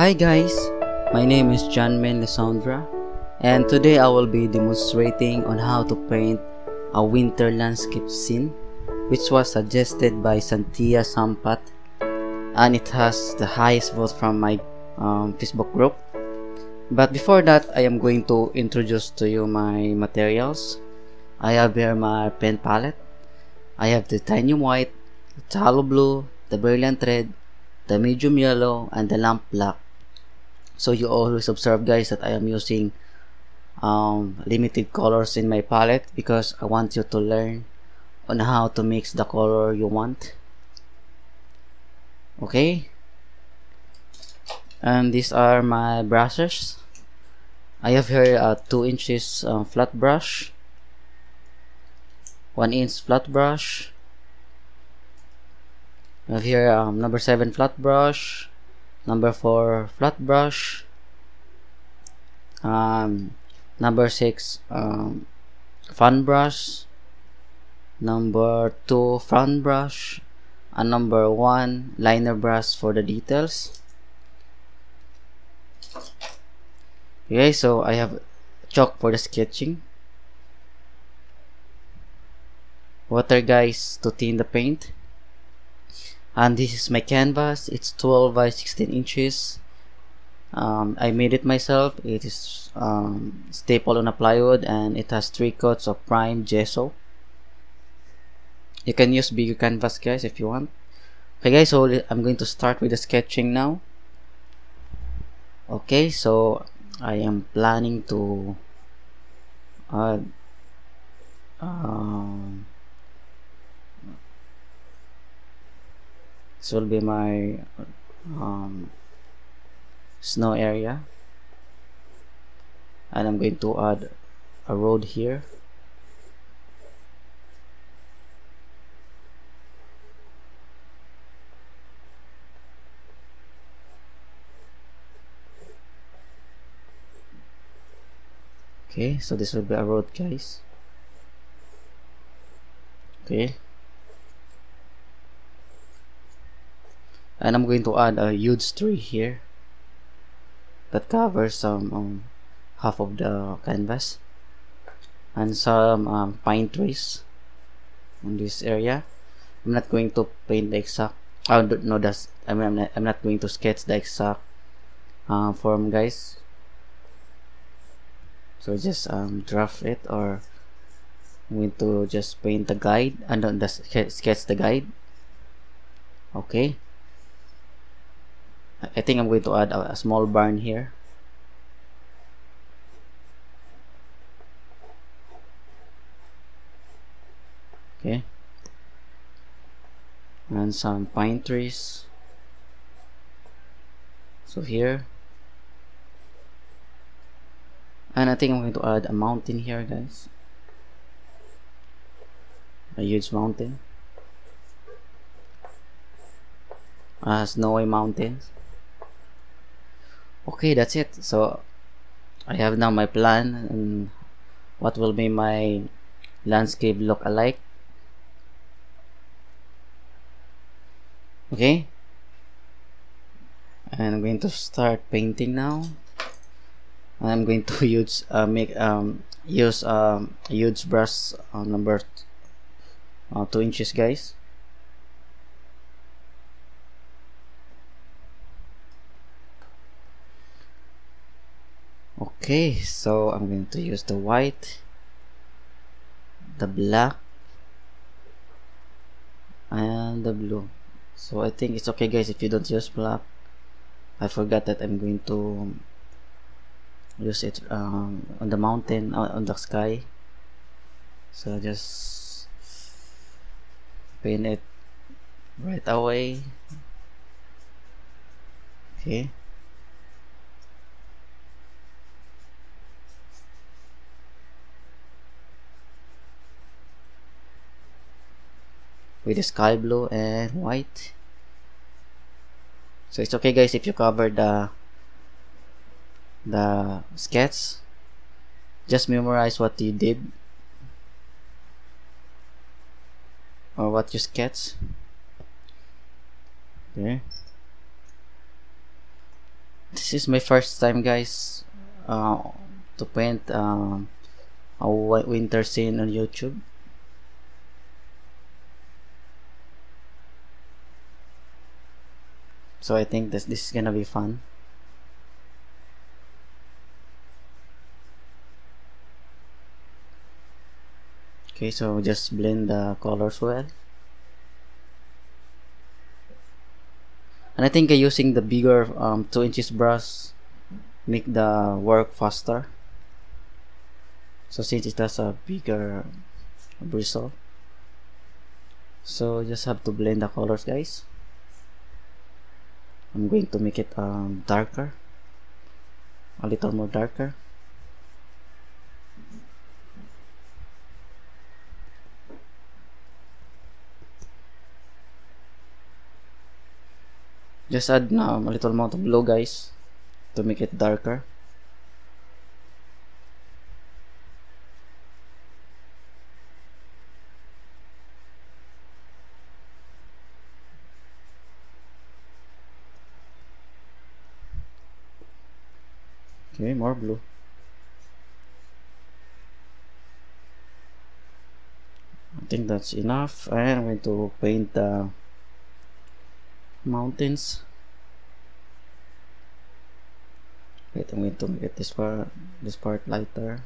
Hi guys, my name is JMLisondra, and today I will be demonstrating on how to paint a winter landscape scene, which was suggested by Santhiya Sampath, and it has the highest vote from my Facebook group. But before that, I am going to introduce to you my materials. I have here my pen palette. I have the titanium white, the phthalo blue, the brilliant red, the medium yellow, and the lamp black. So you always observe guys that I am using limited colors in my palette because I want you to learn on how to mix the color you want. Okay, and these are my brushes. I have here a 2 inches flat brush, 1 inch flat brush. I have here number 7 flat brush, number 4 flat brush, number 6 fan brush, number 2 front brush, and number 1 liner brush for the details. Okay, so I have chalk for the sketching, water guys to thin the paint, and this is my canvas. It's 12 by 16 inches. I made it myself. It is stapled on a plywood, and it has 3 coats of prime gesso. You can use bigger canvas guys if you want. Okay guys, so I'm going to start with the sketching now. Okay, so I am planning to add this will be my snow area, and I'm going to add a road here. Okay, so this will be a road guys. Okay, and I'm going to add a huge tree here that covers some half of the canvas, and some pine trees in this area. I'm not going to paint the exact I'm not going to sketch the exact form guys, so just draft it, or I'm going to just paint the guide and then sketch the guide. Okay, I think I'm going to add a small barn here. Okay, and some pine trees. So here, and I think I'm going to add a mountain here guys, a huge mountain, a snowy mountain. Okay, that's it. So I have now my plan and what will be my landscape look alike. Okay, and I'm going to start painting now. And I'm going to use a huge brush number 2 inches guys. Okay, so I'm going to use the white, the black, and the blue. So I think it's okay guys if you don't use black. I forgot that I'm going to use it on the mountain, on the sky, so just paint it right away. Okay, with the sky blue and white. So it's okay guys if you cover the sketch. Just memorize what you did or what you sketch. Okay, This is my first time, guys, to paint a winter scene on YouTube. So I think this is gonna be fun. Okay, so just blend the colors well. And I think using the bigger 2 inches brush make the work faster. So since it has a bigger bristle, so just have to blend the colors, guys. I'm going to make it darker, a little more darker. Just add a little amount of blue, guys, to make it darker. Okay, more blue. I think that's enough, and I'm going to paint the mountains. Wait, I'm going to make this part lighter.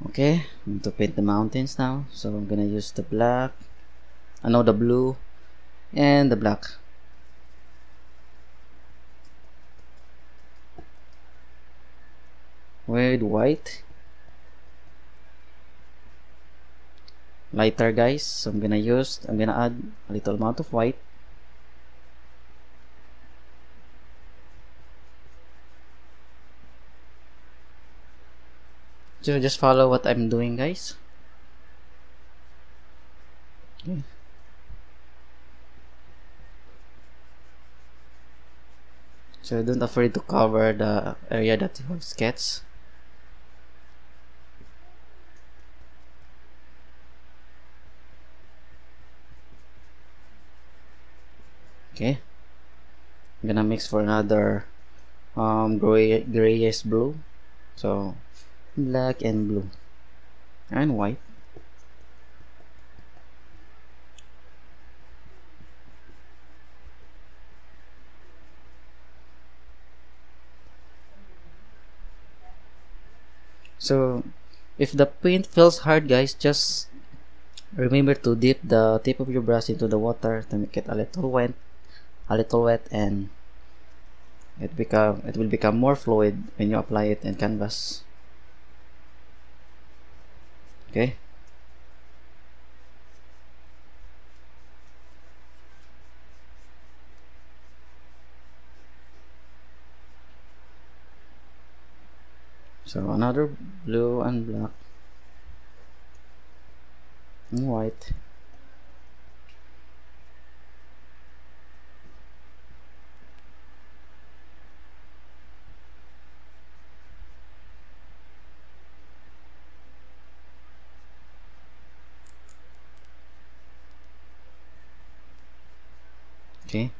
Okay, I'm going to paint the mountains now. So I'm gonna use the black, the blue, and the black. With white. Lighter, guys. So I'm gonna add a little amount of white. So just follow what I'm doing, guys. Okay. So don't afraid to cover the area that you have sketched. Okay, I'm gonna mix for another grayish blue. So black and blue and white. So if the paint feels hard, guys, just remember to dip the tip of your brush into the water to make it a little wet, and it will become more fluid when you apply it in canvas. Okay. So another blue and black and white. Okay.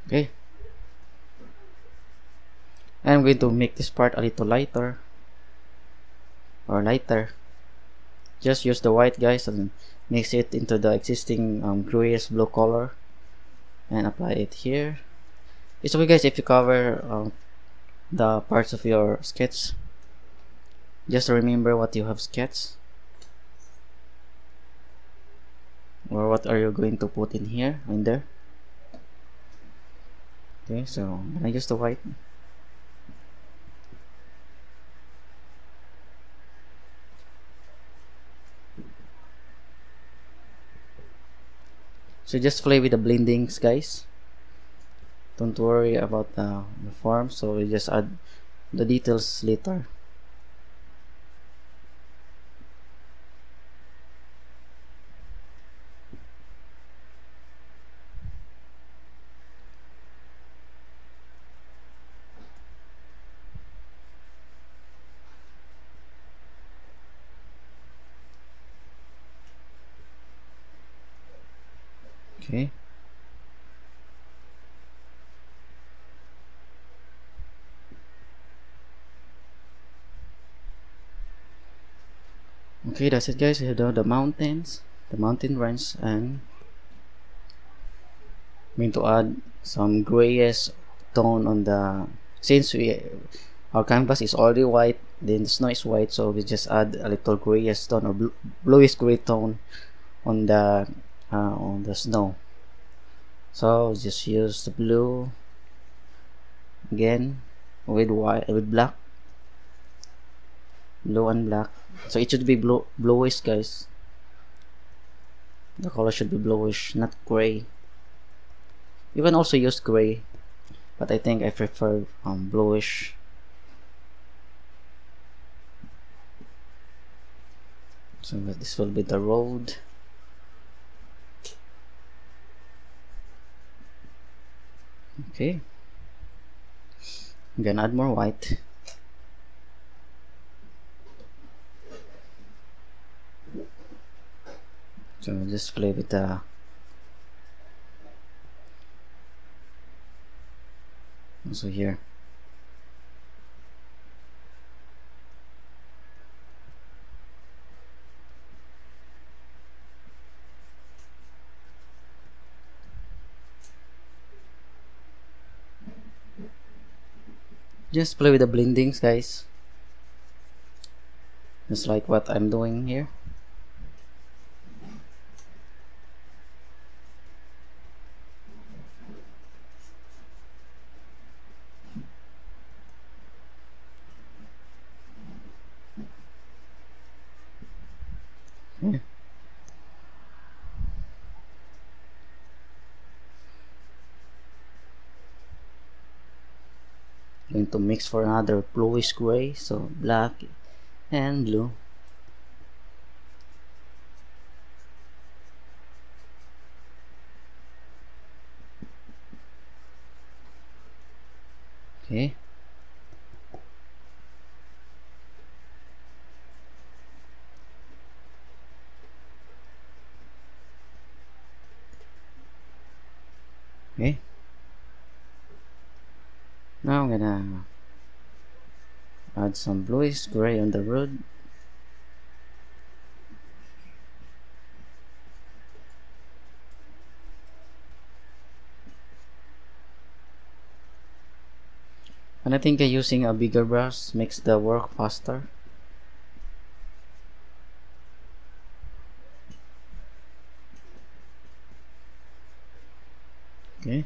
Okay. And I'm going to make this part a little lighter. Just use the white, guys, and mix it into the existing grayish blue color and apply it here. It's okay, guys, if you cover the parts of your sketch. Just remember what you have sketched, or what are you going to put in here, in there. Okay, so I'm gonna use the white. So just play with the blendings, guys. Don't worry about the form, so we just add the details later. Okay. Okay, that's it guys. Here are the mountains, the mountain range, and I'm going to add some grayish tone on the, since our canvas is already white, then the snow is white, so we just add a little grayish tone or bluish gray tone on the snow. So just use the blue again with white, with black, blue and black. So it should be bluish guys. The color should be bluish, not gray. You can also use gray, but I think I prefer bluish. So this will be the road. Okay, I'm gonna add more white. So just play with the also here. Just play with the blendings guys, just like what I'm doing here. Yeah. Going to mix for another bluish gray, so black and blue. Okay. Okay. Now I'm gonna add some bluish gray on the road. And I think using a bigger brush makes the work faster. Okay.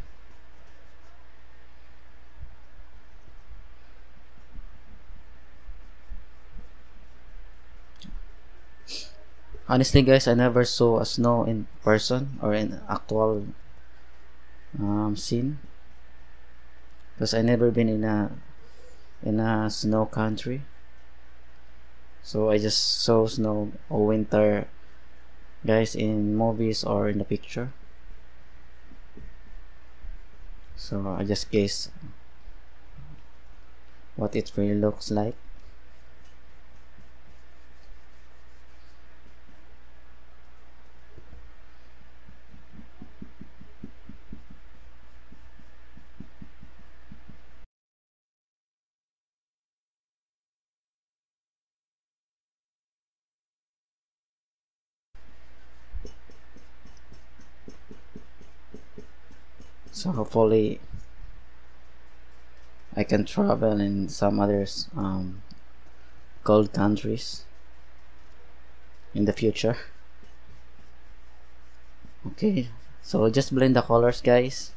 Honestly guys, I never saw a snow in person or in actual scene, because I never been in a snow country. So I just saw snow or winter guys in movies or in the picture. So I just guess what it really looks like. So hopefully I can travel in some others cold countries in the future. Okay, so just blend the colors guys.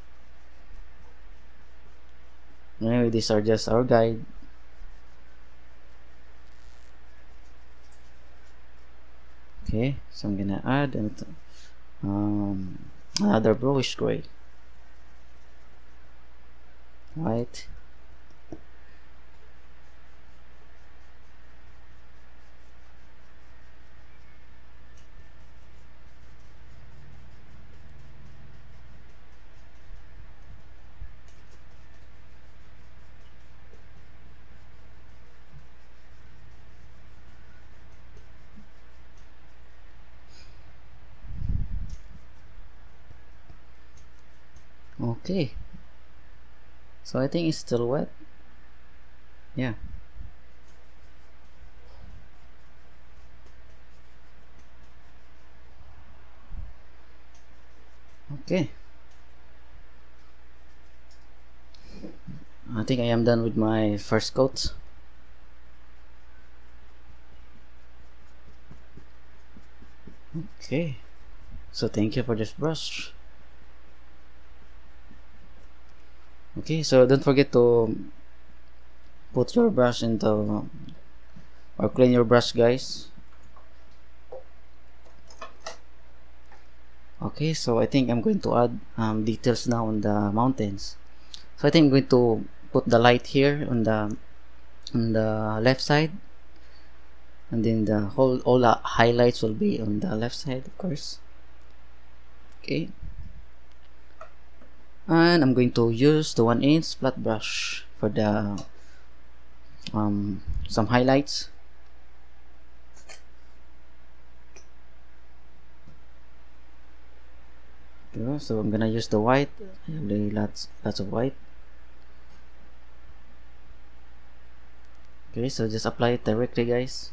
Anyway, these are just our guide. Okay, so I'm gonna add another bluish gray, white, Okay, so I think it's still wet. Yeah. Okay, I think I am done with my first coat. Okay, so thank you for this brush. Okay, so don't forget to put your brush into or clean your brush, guys. Okay, so I think I'm going to add details now on the mountains. So I think I'm going to put the light here on the left side, and then all the highlights will be on the left side, of course. Okay, and I'm going to use the 1" flat brush for the some highlights. Okay, so I'm gonna use the white. I have really lots of white. Okay, so just apply it directly, guys.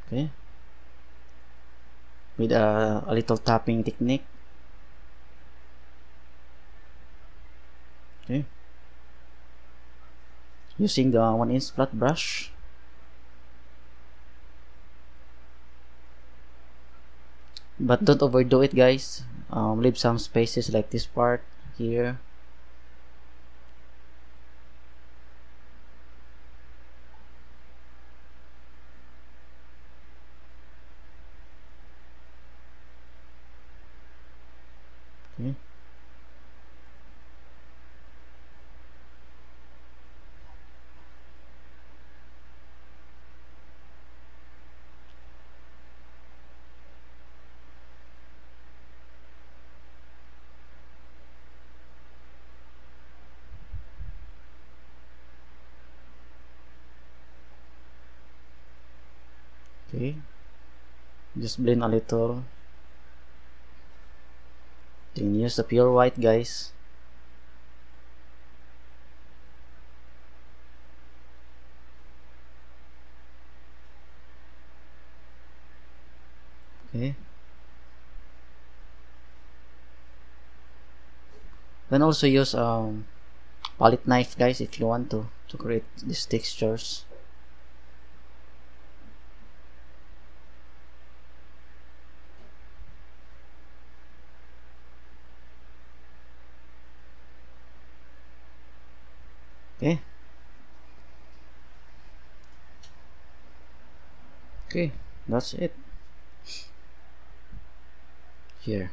Okay, with a little tapping technique. Okay, using the 1" flat brush. But don't overdo it, guys. Leave some spaces like this part here. Okay. Okay, just blend a little. Then use the pure white, guys. Okay, then also use palette knife, guys, if you want to create these textures. Okay. Okay, that's it. Here.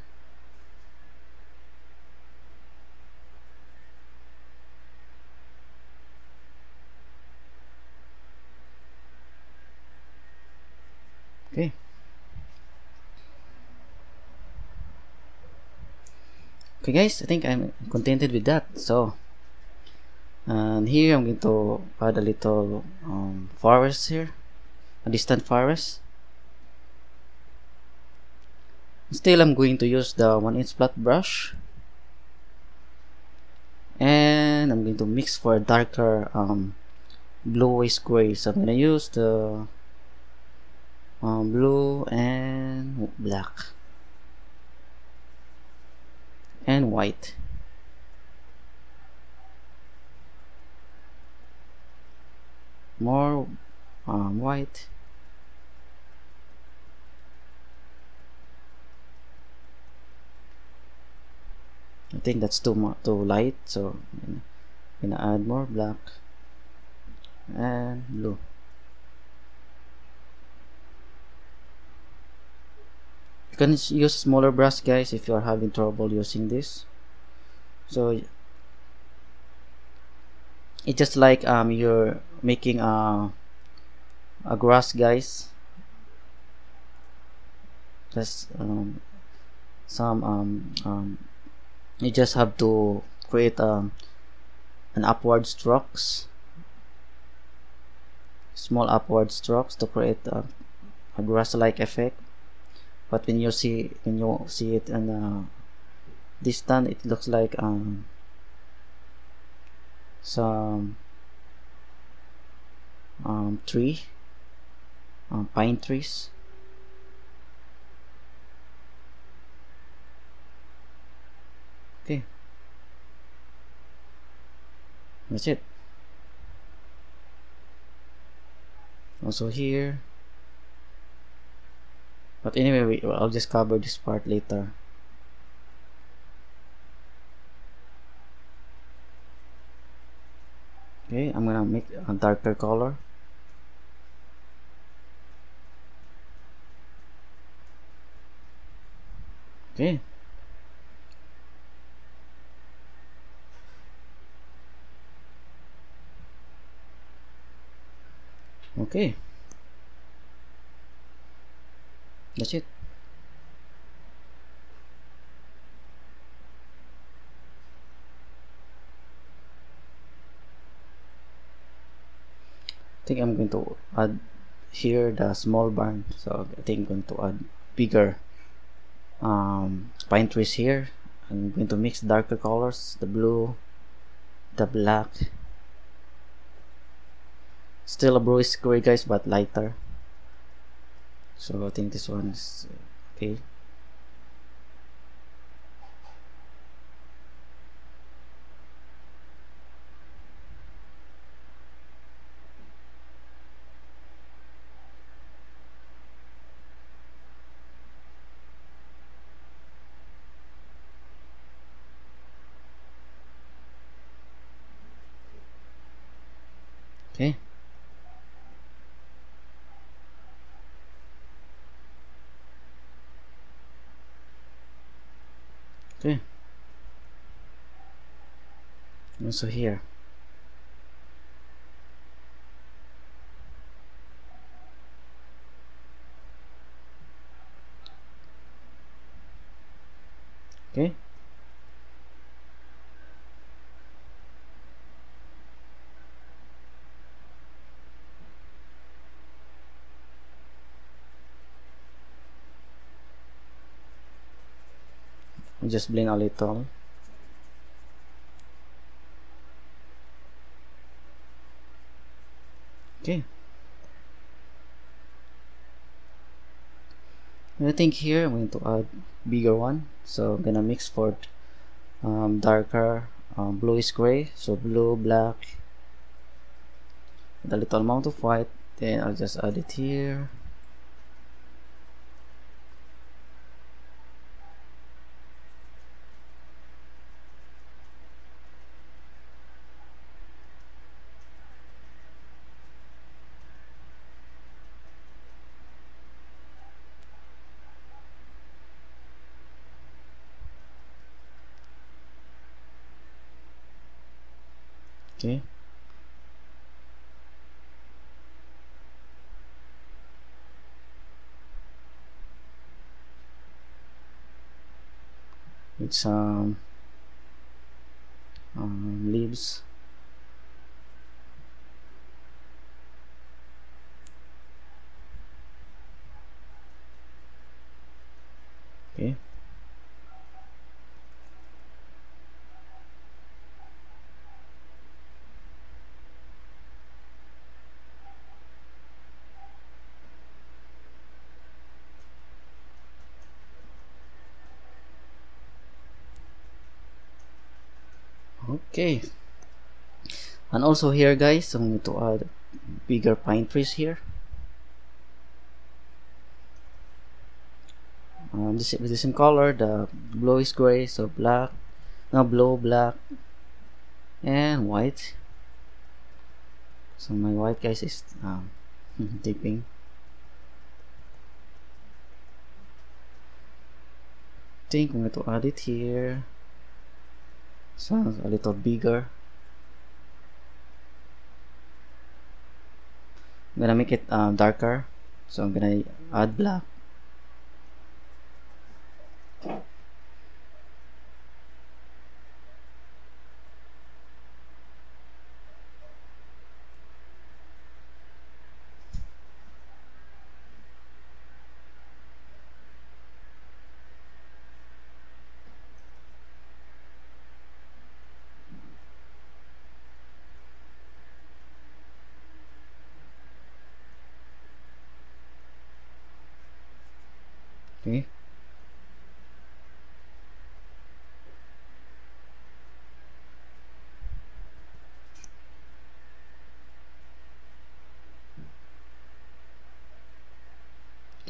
Okay. Okay, guys, I think I'm contented with that. So, and here I'm going to add a little forest here, a distant forest. Still, I'm going to use the 1" flat brush, and I'm going to mix for a darker bluish-gray. So I'm going to use the blue and black and white. More white. I think that's too light, so I'm gonna add more black and blue. You can use smaller brush, guys, if you are having trouble using this. So it's just like you're making a grass, guys. Just you just have to create an upward strokes, small upward strokes to create a grass-like effect. but when you see it in distance, it looks like some pine trees. Okay, that's it. Also here, but anyway, I'll just cover this part later. Okay, I'm gonna make a darker color. Okay. Okay. That's it. I think I'm going to add here the small barn, so I think I'm going to add bigger pine trees here. I'm going to mix darker colors, the blue, the black, still a bluish-gray guys, but lighter. So I think this one is okay. Okay. Okay. Also here. Okay. I'll just blend a little. Okay. And I think here I'm going to add bigger one, so I'm gonna mix for darker bluish-gray, so blue, black, with a little amount of white. Then I'll just add it here. Okay. With some leaves. Okay. Okay. And also here guys, I'm going to add bigger pine trees here. This with the same color, the bluish-gray, so black, no, blue, black, and white. So my white guys is dipping. I think I'm going to add it here, so a little bigger. I'm gonna make it darker, so I'm gonna add black.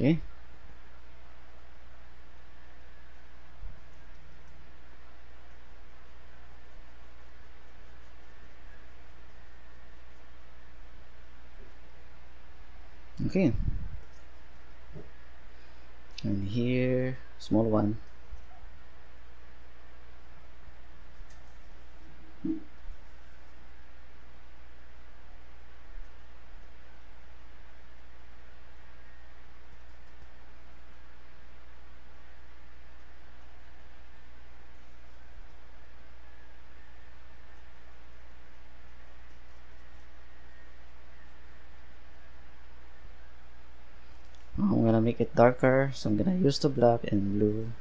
Okay. Okay. And here, small one. I'm gonna make it darker, so I'm gonna use the black and blue.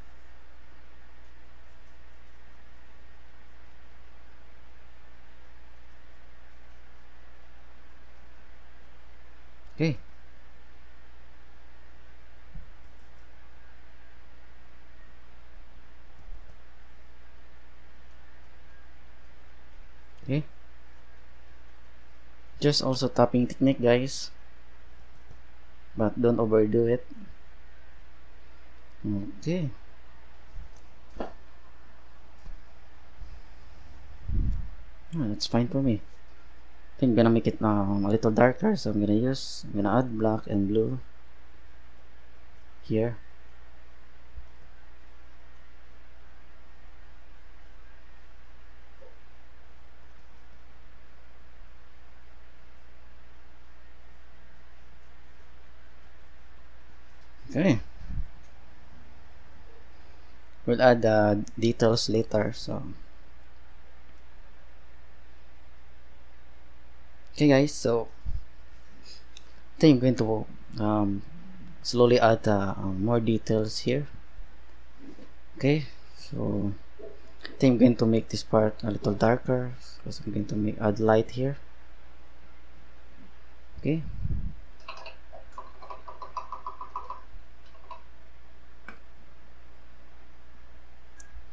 Okay. Okay. Just also tapping technique, guys, but don't overdo it. Okay. That's fine for me. I think I'm gonna make it a little darker, so I'm gonna add black and blue here. Okay. We'll add details later, so. Okay guys, so I think I'm going to slowly add more details here. Okay, so I think I'm going to make this part a little darker because I'm going to add light here. Okay.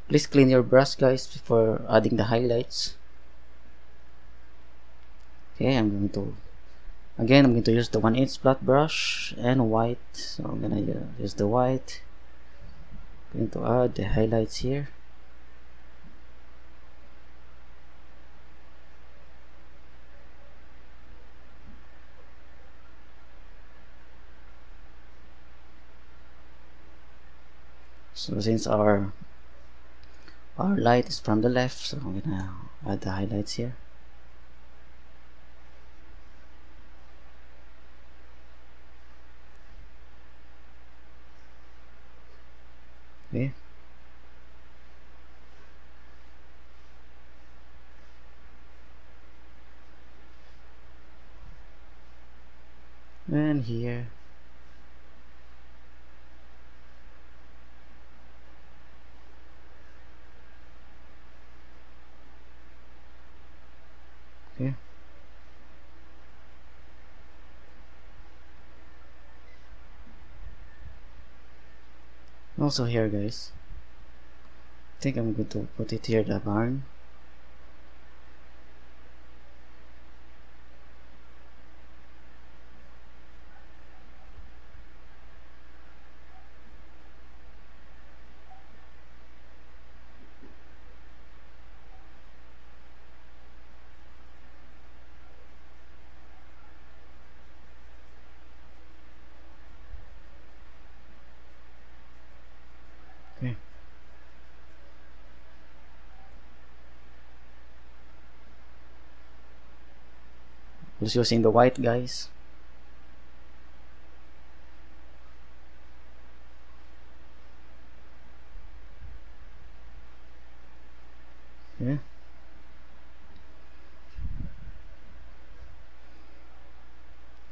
Please clean your brush, guys, before adding the highlights. Okay, I'm going to use the 1/8 flat brush and white. So I'm gonna use the white. Going to add the highlights here. So since our light is from the left, so I'm gonna add the highlights here. Okay. And here. Okay. Also here, guys. I think I'm going to put it here, the barn. Okay. Just using the white, guys. Yeah.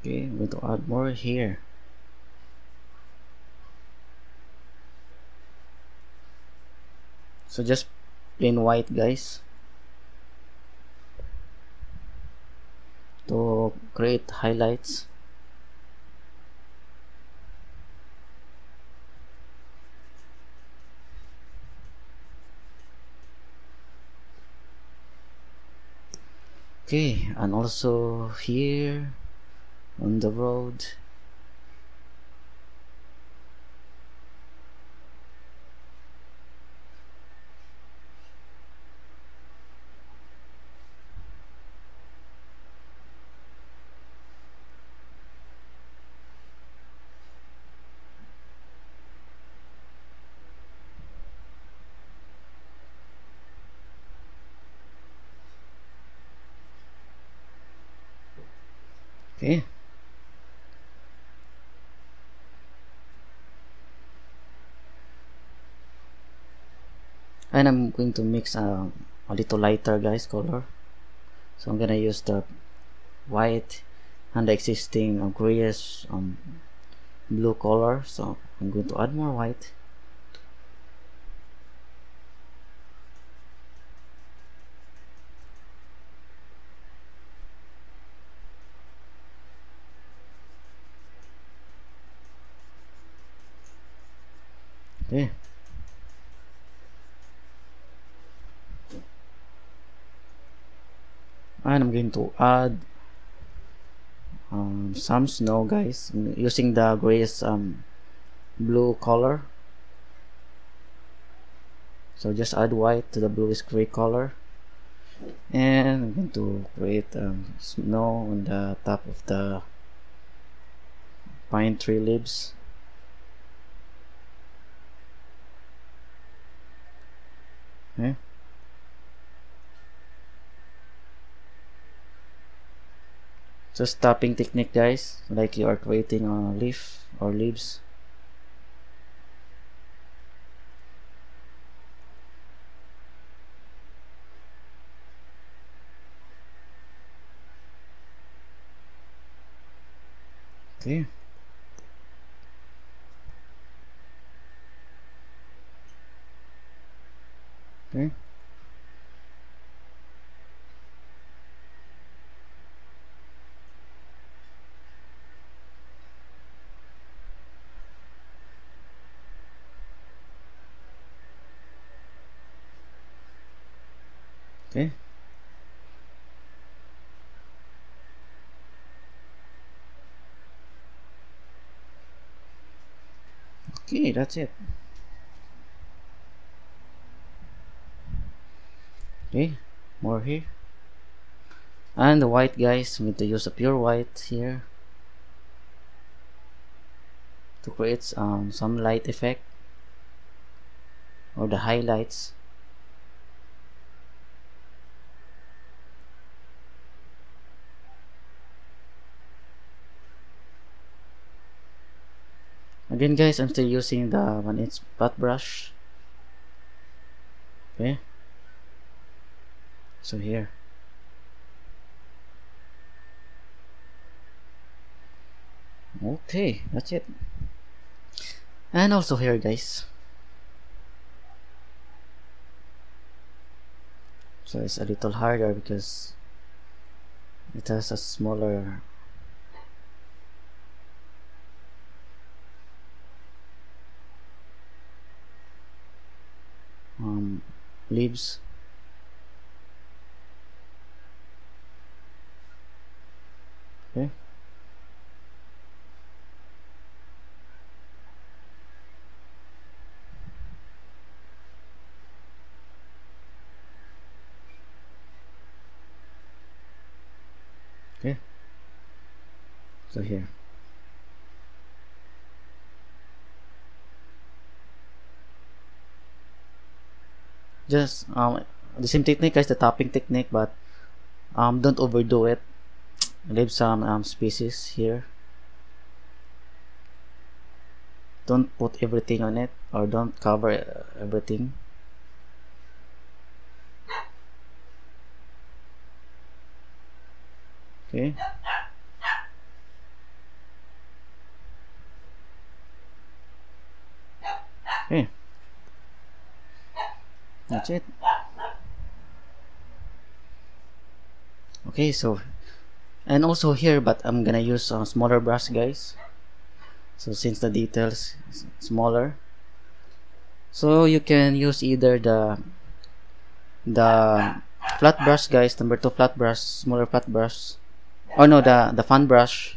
Okay, I'm going to add more here. So just plain white, guys, to create highlights. Okay, and also here on the road. Okay. And I'm going to mix a little lighter, guys, color. So I'm gonna use the white and the existing grayish blue color. So I'm going to add more white. Okay. And I'm going to add some snow, guys, using the grayish blue color. So just add white to the bluish gray color, and I'm going to create snow on the top of the pine tree leaves. Okay. Just tapping technique, guys, like you are creating a leaf or leaves. Okay. Okay. Okay. Okay, that's it. Okay, more here. And the white, guys, we need to use a pure white here to create some light effect or the highlights. Again, guys, I'm still using the 1/8 flat brush. Okay, so here. Okay, that's it. And also here, guys. So it's a little harder because it has a smaller leaves. Okay. Okay. So here. Just the same technique as the tapping technique, but don't overdo it. Leave some spaces here. Don't put everything on it, or don't cover everything. Okay. Okay. That's it. Okay, so and also here, but I'm gonna use a smaller brush, guys. So since the details is smaller, so you can use either the flat brush, guys, number 2 flat brush, smaller flat brush, or no, the fan brush,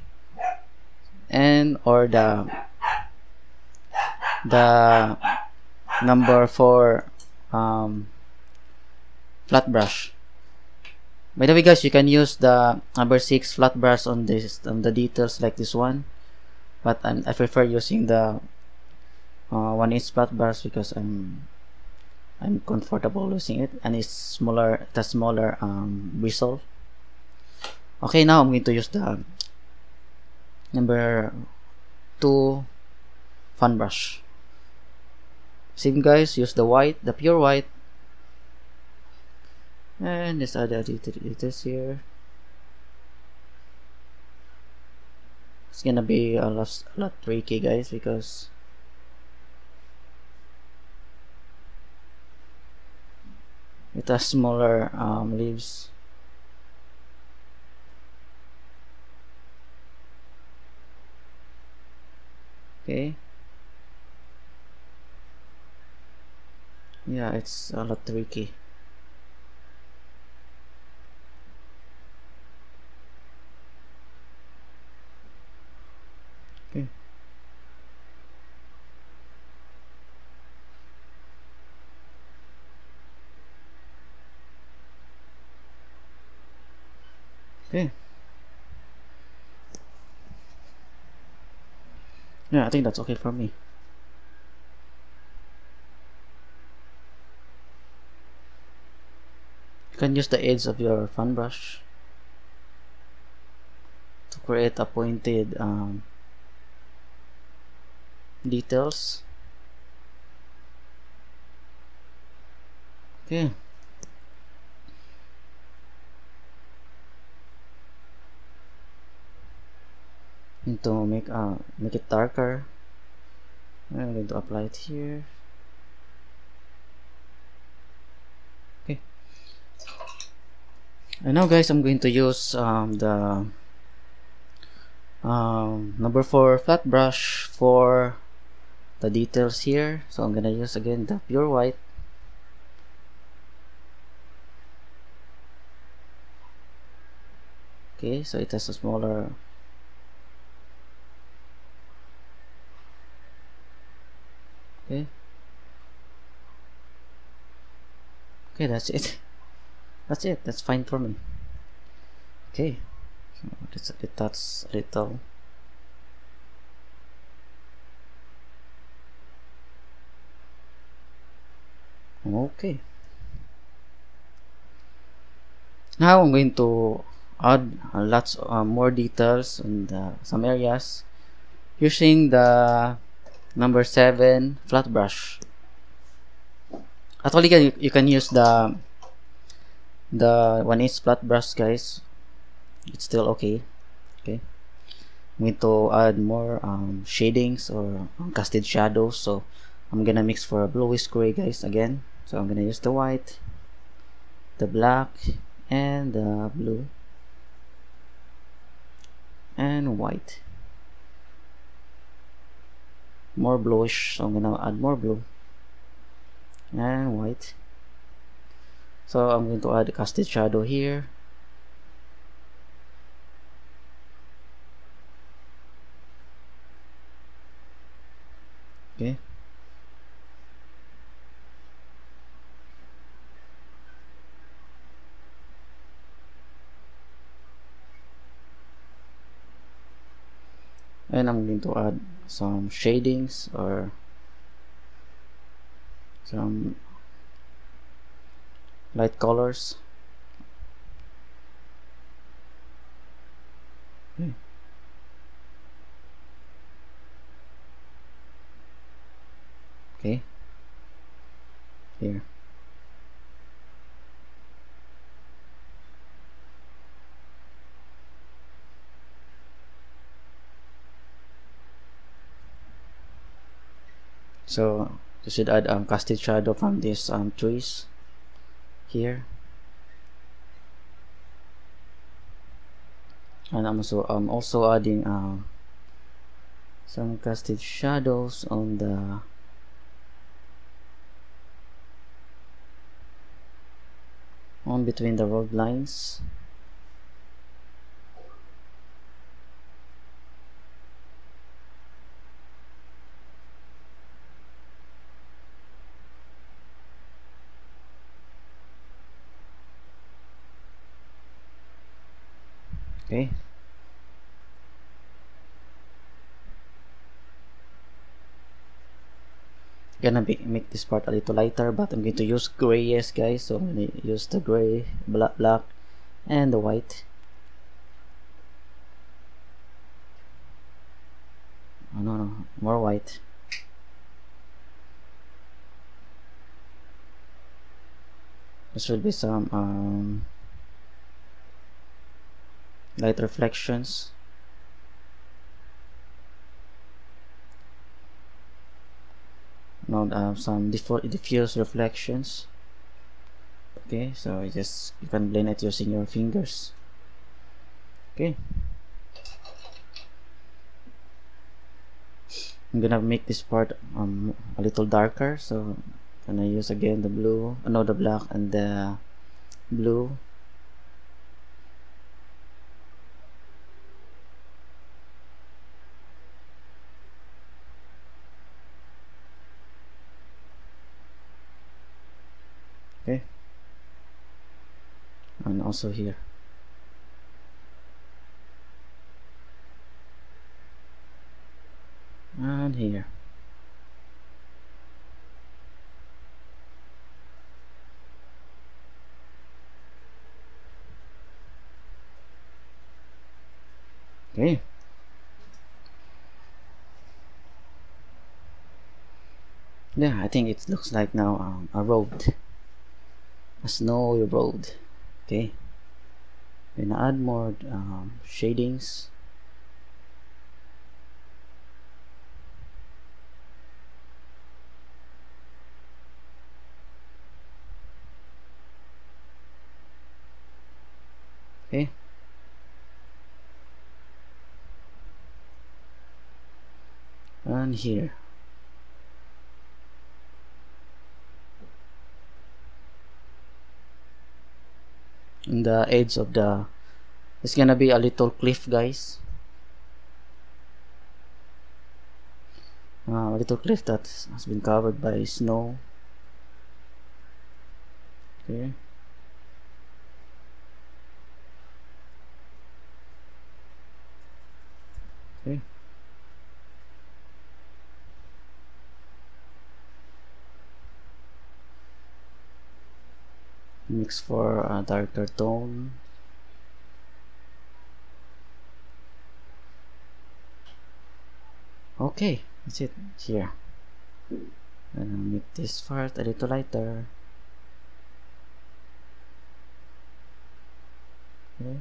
and or the number 4 flat brush. By the way, guys, you can use the number 6 flat brush on this on the details like this one, but I prefer using the 1/8 flat brush because I'm comfortable using it, and it's smaller. It has smaller bristle. Okay, now I'm going to use the Number 2, fan brush. Same guys, use the white, the pure white, and just add the details here. It's gonna be a lot tricky, guys, because it has smaller leaves. Okay. Yeah, it's a lot tricky. Okay. Okay. Yeah, I think that's okay for me. You can use the edge of your fan brush to create a pointed details. Okay. And to make it darker, I'm going to apply it here. Okay. And now, guys, I'm going to use the number 4 flat brush for the details here. So I'm gonna use again the pure white. Okay, so it has a smaller. Okay. Okay, that's it. That's it. That's fine for me. Okay. So that's a little. Okay. Now I'm going to add lots more details in some areas using the number 7 flat brush. Actually, you can use the 1/8 flat brush, guys. It's still okay. Okay. I'm going to add more shadings or casted shadows. So I'm gonna mix for a bluish gray, guys, again. So I'm gonna use the white, the black, and the blue, and white. More bluish, so I'm gonna add more blue and white. So I'm going to add a casted shadow here. Okay. And I'm going to add some shadings or some light colors. Okay. Okay. Here. So you should add casted shadow from these trees here, and I'm also adding some casted shadows on the between the road lines. Okay. Gonna make this part a little lighter, but I'm going to use grayish, guys. So I'm gonna use the gray, black, and the white. Oh, no, more white. This will be some light reflections. Now some diffuse reflections. Okay, so you can blend it using your fingers. Okay, I'm gonna make this part a little darker, so I'm gonna use again the blue, no, the black and the blue. Okay, and also here. And here. Okay. Yeah, I think it looks like now a road, a snowy road. Okay. Then add more shadings. Okay. And here. On the edge of it's gonna be a little cliff, guys. A little cliff that has been covered by snow. Okay. Okay. Mix for a darker tone. Okay, that's it here. And make this part a little lighter. Okay.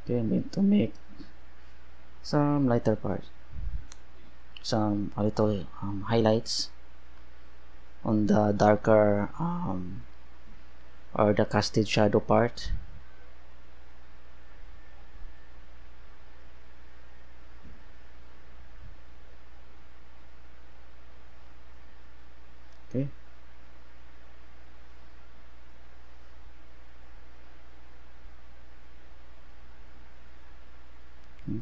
Okay, I'm going to make some lighter part, some a little highlights on the darker or the casted shadow part. Okay.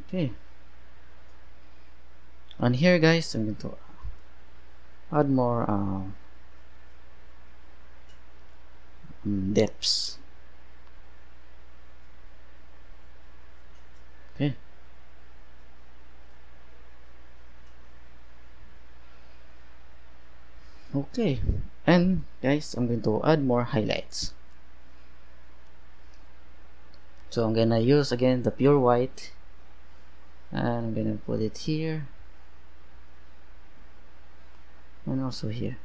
Okay. And here, guys, I'm going to add more depths. Okay. Okay. And guys, I'm going to add more highlights. So I'm gonna use again the pure white, and I'm gonna put it here and also here.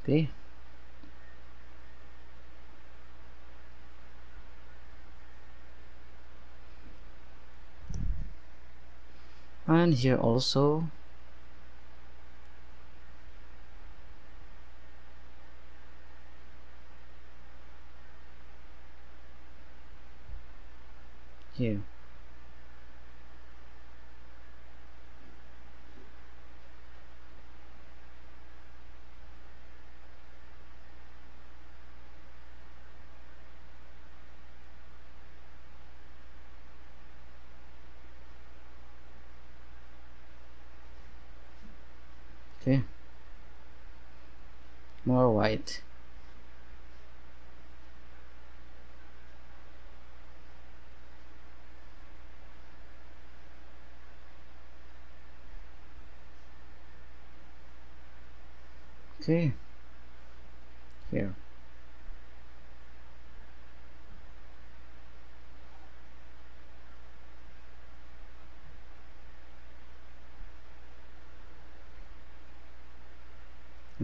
Okay. And here also. Here. Okay. More white. Okay, here.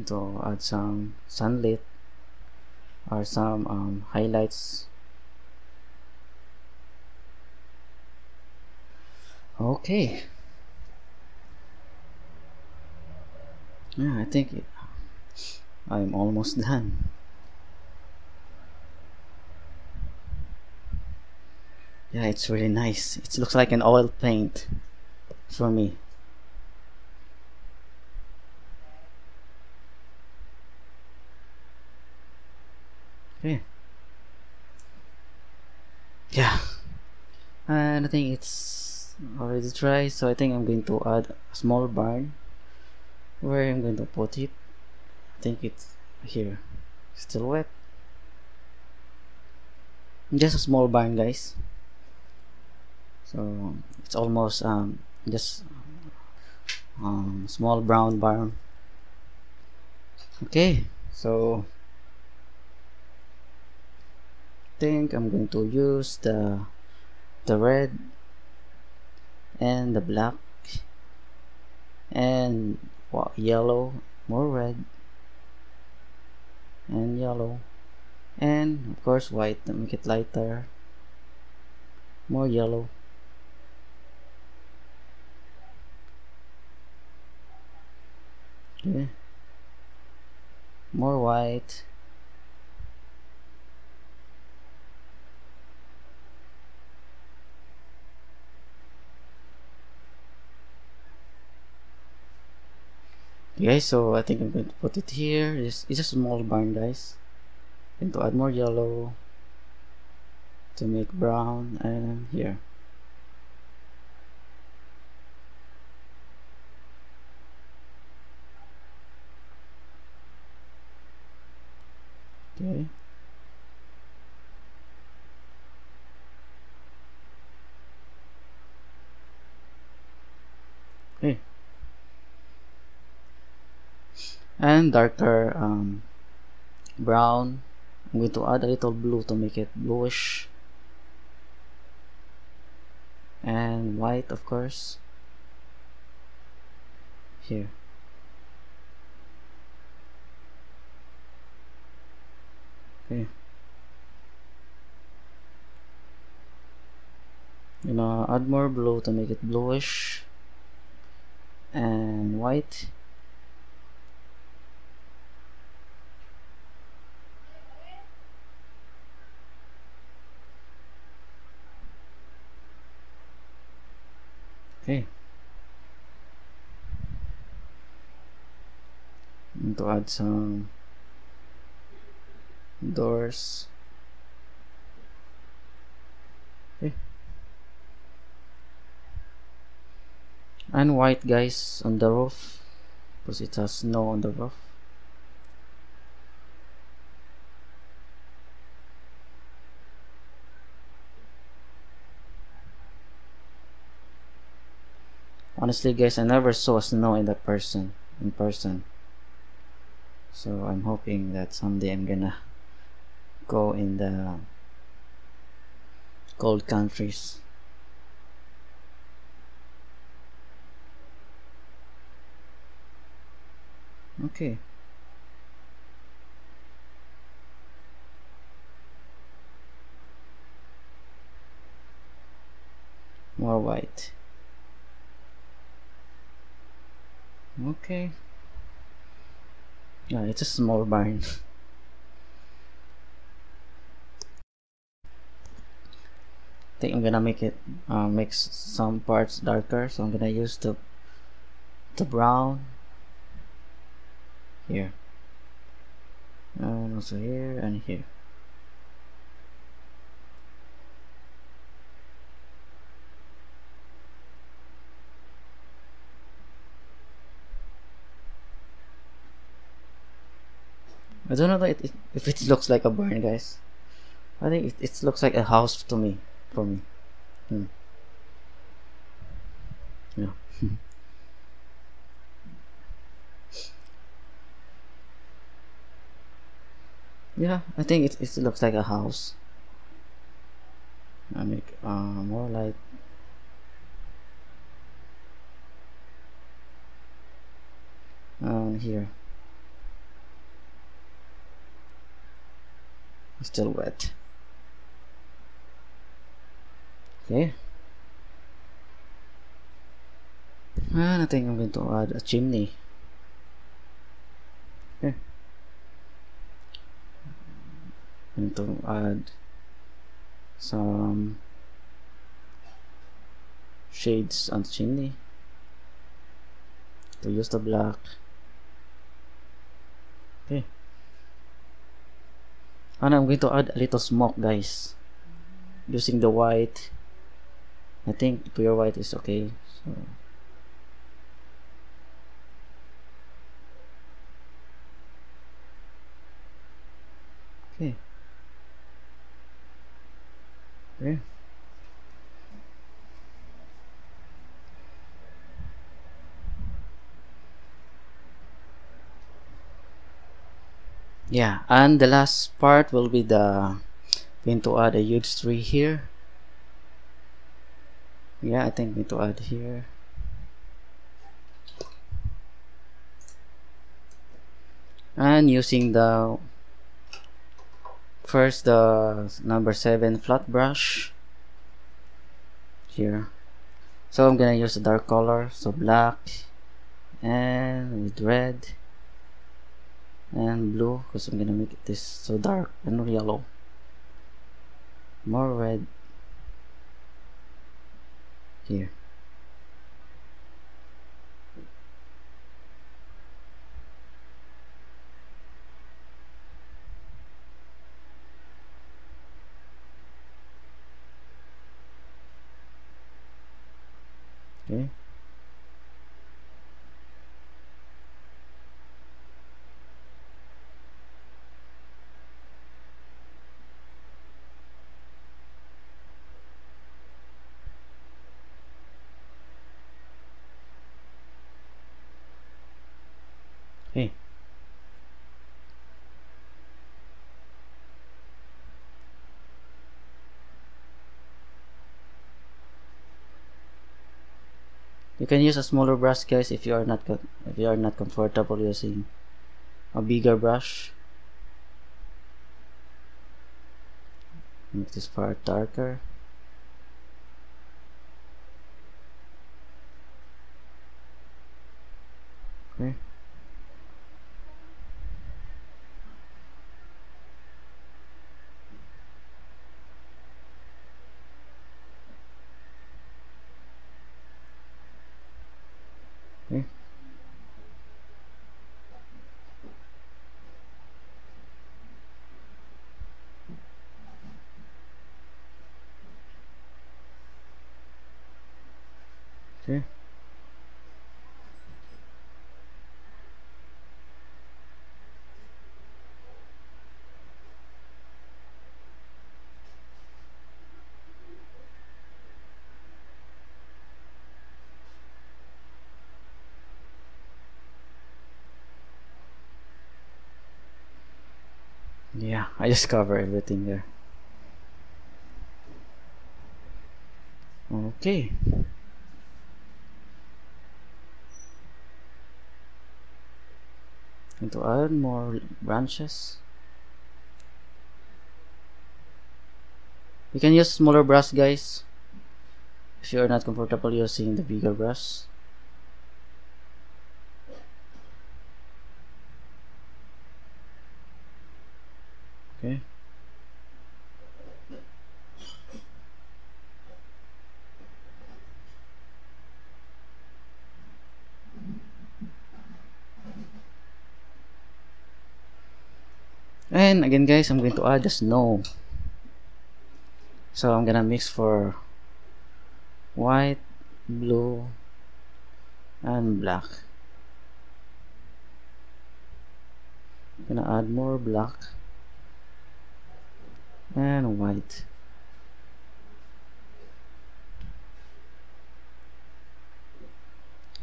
To add some sunlit or some highlights. Okay. Yeah, I think I'm almost done. Yeah, it's really nice. It looks like an oil paint for me. Okay. Yeah. And I think it's already dry, so I think I'm going to add a small barn where I'm going to put it. I think it's here. Still wet. Just a small barn, guys. So it's almost just small brown barn. Okay, so I think I'm going to use the red and the black and yellow, more red and yellow, and of course white to make it lighter, more yellow. Okay, more white. Okay, so I think I'm going to put it here. It's a small barn, guys. And to add more yellow to make brown, and here. Okay. Okay. And darker brown. I'm going to add a little blue to make it bluish, and white, of course, here. Okay, gonna add more blue to make it bluish and white. Okay, and to add some doors. Okay, and white, guys, on the roof because it has snow on the roof. Honestly, guys, I never saw snow in person, so I'm hoping that someday I'm gonna go in the cold countries. Okay, more white. Okay, yeah, it's a small barn. I think I'm gonna make it make some parts darker, so I'm gonna use the brown here, and also here and here. I don't know that if it looks like a barn, guys. I think it looks like a house to me, for me. Hmm. Yeah. Yeah, I think it looks like a house. I make more light. Here, it's still wet. Okay. And I think I'm going to add a chimney. Okay. I'm going to add some shades on the chimney. To use the black. Okay. And I'm going to add a little smoke, guys, using the white. I think pure white is okay. So okay. Okay. Yeah, and the last part will be going to add a huge tree here. Yeah, I think we need to add here. And using the number 7 flat brush here. So I'm gonna use a dark color, so black and with red and blue, because I'm gonna make this so dark, and yellow. More red here. Okay. Okay. You can use a smaller brush, guys, if you are not comfortable using a bigger brush. Make this part darker. Okay. Okay. Okay. Yeah, I just cover everything there. Okay. And to add more branches. You can use smaller brush, guys, if you are not comfortable using the bigger brush. Okay. And again, guys, I'm going to add the snow. So I'm gonna mix for white, blue, and black. I'm gonna add more black and white.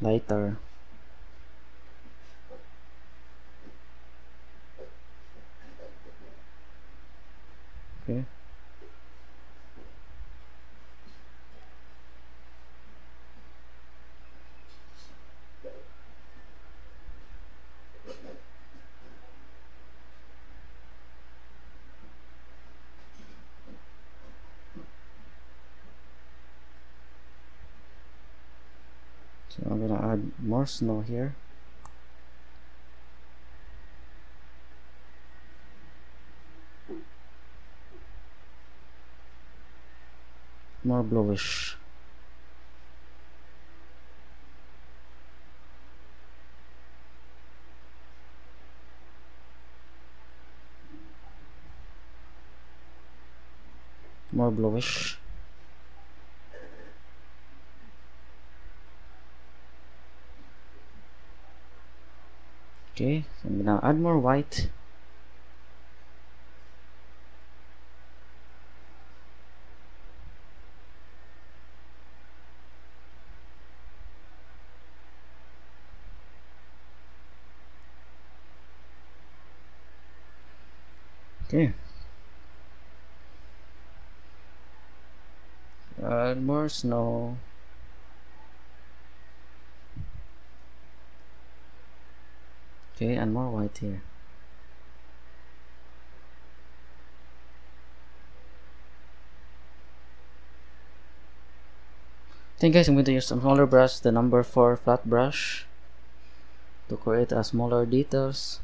Lighter. Okay. So I'm gonna add more snow here. More bluish. More bluish. Okay, so I'm gonna add more white. Okay. Add more snow. Okay, and more white here. Then guys, I'm going to use some smaller brush, the number 4 flat brush, to create a smaller details.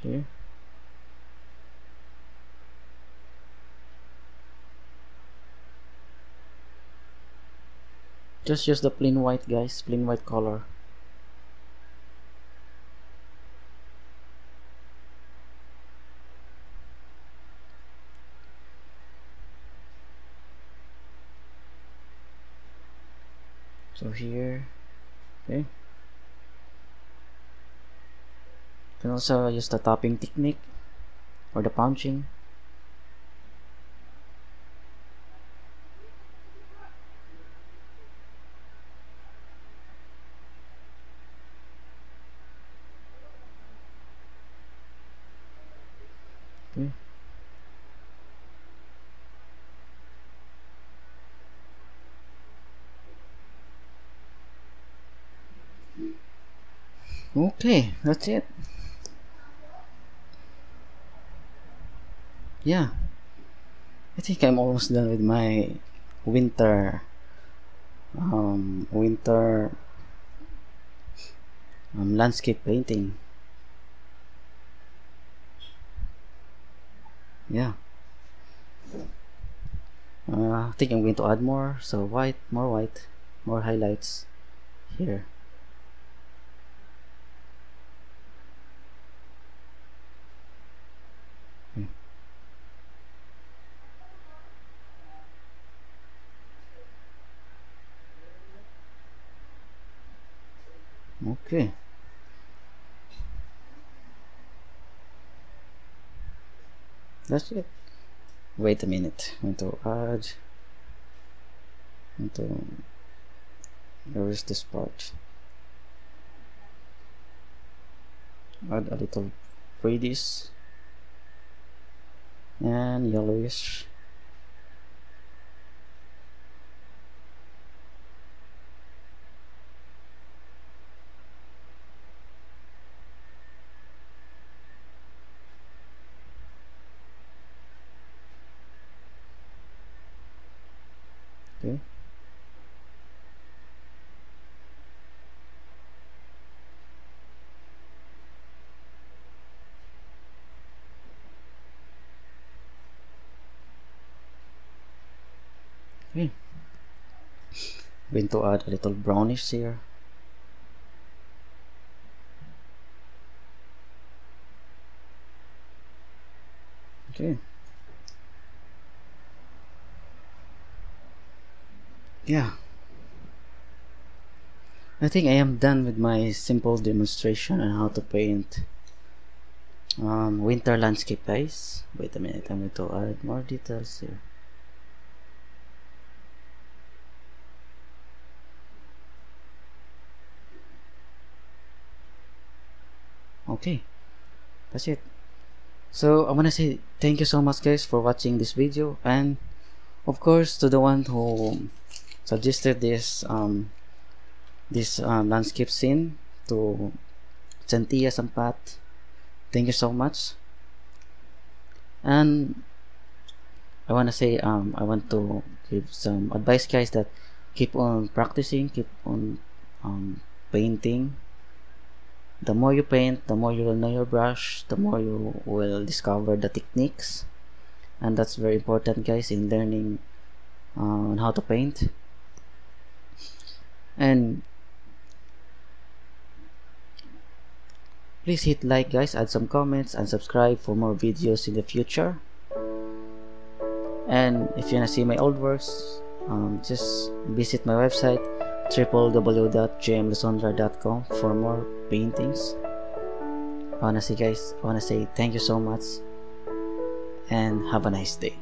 Okay. Just use the plain white, guys, plain white color. So here, okay. You can also use the topping technique or the punching. Okay. Okay, that's it. Yeah, I think I'm almost done with my winter winter landscape painting. Yeah. I think I'm going to add more. So white, more highlights here. Okay. Okay. That's it. Wait a minute. I'm going to add. Where is this part? Add a little reddish and yellowish. Okay. Okay. I'm going to add a little brownish here. Okay. yeah, I think I am done with my simple demonstration on how to paint winter landscape, guys. Wait a minute, I'm going to add more details here. Okay, that's it. So I want to say thank you so much, guys, for watching this video, and of course to the one who suggested this landscape scene, to Santhiya Sampath. Thank you so much. And I want to say I want to give some advice, guys, that keep on practicing, keep on painting. The more you paint, the more you will know your brush, the more you will discover the techniques, and that's very important, guys, in learning on how to paint. And please hit like, guys, add some comments, and subscribe for more videos in the future. And if you wanna see my old works, just visit my website www.JMLisondra.com for more paintings. I wanna say thank you so much, and have a nice day.